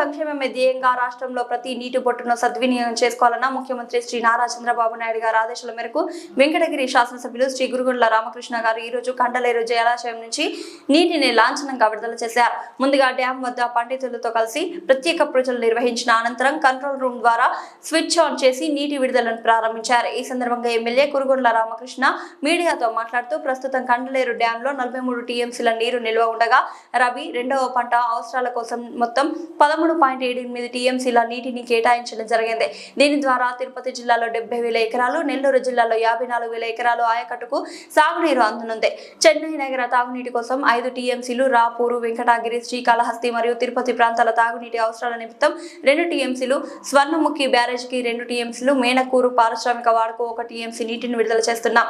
సంక్షేమమే ధ్యేయంగా రాష్ట్రంలో ప్రతి నీటి బొట్టును సద్వినియోగం చేసుకోవాలన్న ముఖ్యమంత్రి శ్రీ నారా చంద్రబాబు నాయుడు గారి ఆదేశాల మేరకు వెంకటగిరి శాసనసభ్యులు శ్రీ గురుగుండ్ల రామకృష్ణ గారు ఈ రోజు కండలేరు జలాశయం నుంచి నీటిని లాంఛనంగా విడుదల చేశారు. ముందుగా డ్యాం వద్ద పండితులతో కలిసి ప్రత్యేక పూజలు నిర్వహించిన అనంతరం కంట్రోల్ రూమ్ ద్వారా స్విచ్ ఆన్ చేసి నీటి విడుదలను ప్రారంభించారు. ఈ సందర్భంగా ఎమ్మెల్యే గురుగుండ్ల రామకృష్ణ మీడియాతో మాట్లాడుతూ ప్రస్తుతం కండలేరు డ్యాంలో 43 టీఎంసీల నీరు నిల్వ ఉండగా రబీ రెండవ పంట అవసరాల కోసం మొత్తం 13.78 టీఎంసీల నీటిని కేటాయించడం జరిగింది. దీని ద్వారా తిరుపతి జిల్లాలో 70,000 ఎకరాలు, నెల్లూరు జిల్లాలో 54,000 ఎకరాలు ఆయకట్టుకు సాగునీరు అందనుంది. చెన్నై నగర తాగునీటి కోసం 5 టీఎంసీలు, రాపూరు, వెంకటగిరి, శ్రీకాళహస్తి మరియు తిరుపతి ప్రాంతాల తాగునీటి అవసరాల నిమిత్తం 2 టీఎంసీలు, స్వర్ణముఖి బ్యారేజ్కి 2 టీఎంసీలు, మేనకూరు పారిశ్రామిక వాడకు 1 టీఎంసీ నీటిని విడుదల చేస్తున్నాం.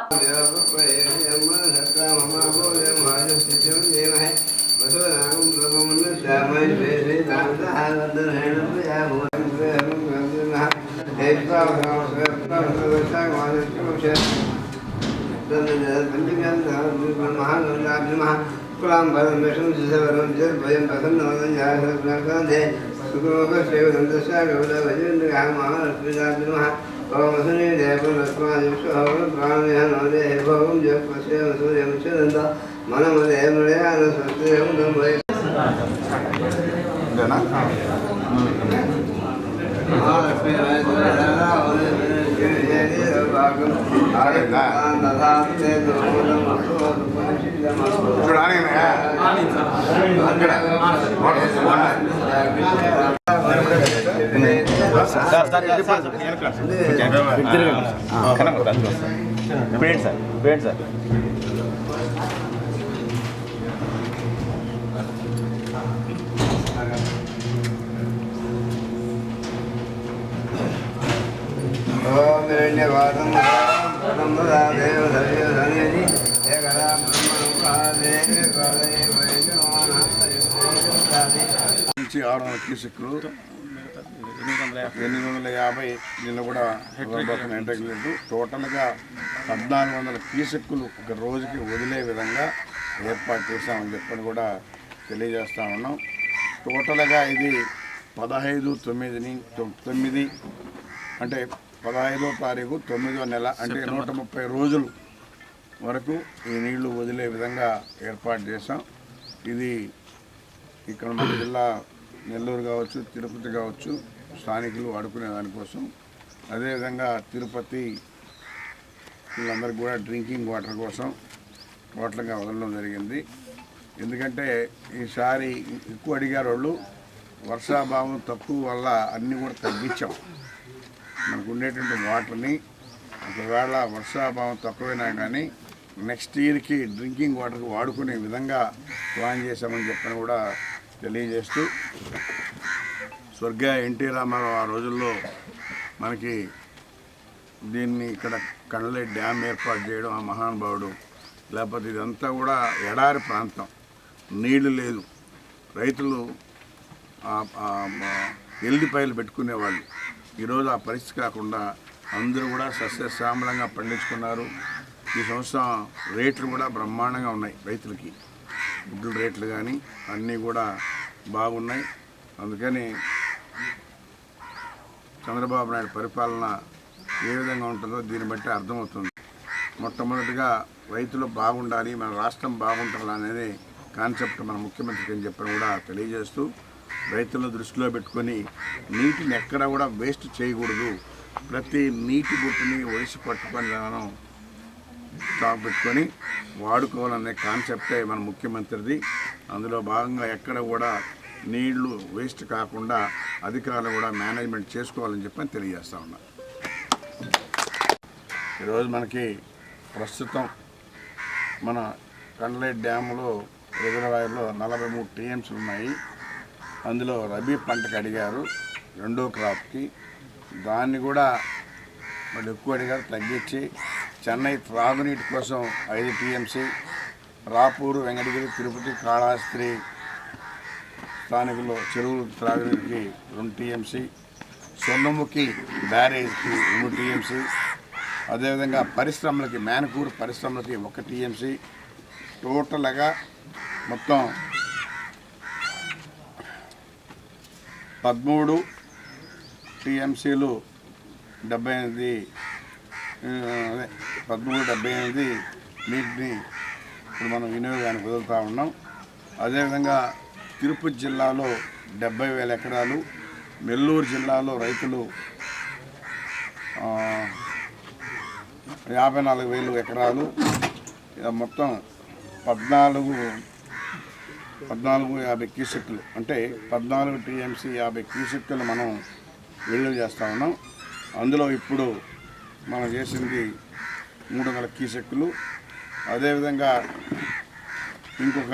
నుంచి 600 క్యూసెక్లు 850 నిన్న కూడా ఎంటర్లేదు. టోటల్గా 1400 క్యూసెక్కులు ఒక రోజుకి వదిలే విధంగా ఏర్పాటు చేశామని చెప్పని కూడా తెలియజేస్తూ ఉన్నాం. టోటల్గా ఇది 15/9 అంటే 15వ తారీఖు 9వ నెల అంటే 130 రోజులు వరకు ఈ నీళ్లు వదిలే విధంగా ఏర్పాటు చేశాం. ఇది ఇక్కడ మన జిల్లా నెల్లూరు కావచ్చు, తిరుపతి కావచ్చు, స్థానికులు వాడుకునే దానికోసం, అదేవిధంగా తిరుపతి వీళ్ళందరికీ కూడా డ్రింకింగ్ వాటర్ కోసం టోటల్గా వదలడం జరిగింది. ఎందుకంటే ఈసారి ఎక్కువ అడిగారు వాళ్ళు, వర్షాభావం తక్కువ వల్ల అన్నీ కూడా తగ్గించాం. మనకు ఉండేటువంటి వాటర్ని ఒకవేళ వర్షాభావం తక్కువైనా కానీ నెక్స్ట్ ఇయర్కి డ్రింకింగ్ వాటర్కి వాడుకునే విధంగా ప్లాన్ చేశామని చెప్పని కూడా తెలియజేస్తూ, స్వర్గీయ ఎన్టీ రామారావు ఆ రోజుల్లో మనకి దీన్ని ఇక్కడ కండలేరు డ్యామ్ ఏర్పాటు చేయడం ఆ మహానుభావుడు. లేకపోతే ఇదంతా కూడా ఎడారి ప్రాంతం, నీళ్లు లేదు, రైతులు ఎల్లిపాయలు పెట్టుకునేవాళ్ళు. ఈరోజు ఆ పరిస్థితి కాకుండా అందరూ కూడా సస్యశ్యామలంగా పండించుకున్నారు. ఈ సంవత్సరం రేట్లు కూడా బ్రహ్మాండంగా ఉన్నాయి. రైతులకి గుడ్ల రేట్లు కానీ అన్నీ కూడా బాగున్నాయి. అందుకని చంద్రబాబు నాయుడు పరిపాలన ఏ విధంగా ఉంటుందో దీన్ని బట్టి అర్థమవుతుంది. మొట్టమొదటిగా రైతులు బాగుండాలి, మన రాష్ట్రం బాగుండాలి అనేది కాన్సెప్ట్ మన ముఖ్యమంత్రికి అని చెప్పని కూడా తెలియజేస్తూ, రైతులను దృష్టిలో పెట్టుకొని నీటిని ఎక్కడా కూడా వేస్ట్ చేయకూడదు, ప్రతి నీటి బొట్టుని ఒడిసి పట్టుకొని మనం స్టాక్ పెట్టుకొని వాడుకోవాలనే కాన్సెప్టే మన ముఖ్యమంత్రిది. అందులో భాగంగా ఎక్కడ కూడా నీళ్లు వేస్ట్ కాకుండా అధికారులు కూడా మేనేజ్మెంట్ చేసుకోవాలని చెప్పని తెలియజేస్తూ ఉన్నారు. ఈరోజు మనకి ప్రస్తుతం మన కండలేరు డ్యాములో రిజర్వాయర్లో 43 టీఎంసీలు ఉన్నాయి. అందులో రబీ పంటకు అడిగారు, రెండో క్రాప్కి. దాన్ని కూడా వాళ్ళు ఎక్కువ అడిగారు, తగ్గించి చెన్నై త్రాగునీటి కోసం 5 టీఎంసీ, రాపూరు, వెంకటగిరి, తిరుపతి, కాళహస్తి స్థానికుల్లో చెరువులు త్రాగునీటికి 2 టీఎంసీ, స్వర్ణముఖి బ్యారేజ్కి 2 టీఎంసీ, అదేవిధంగా పరిశ్రమలకి మేనకూరు పరిశ్రమలకి 1 టీఎంసీ, టోటల్గా మొత్తం 13 టీఎంసీలు 78 అదే 1378 నీటిని ఇప్పుడు మనం వినియోగానికి వదులుతూ ఉన్నాం. అదేవిధంగా తిరుపతి జిల్లాలో 70,000 ఎకరాలు, నెల్లూరు జిల్లాలో రైతులు 54,000 ఎకరాలు, మొత్తం 1450 క్యూసెక్కులు అంటే 14 టీఎంసీ 50 క్యూసెక్కులు మనం విడుదల చేస్తూ ఉన్నాం. అందులో ఇప్పుడు మనం చేసింది 300 క్యూసెక్కులు. అదేవిధంగా ఇంకొక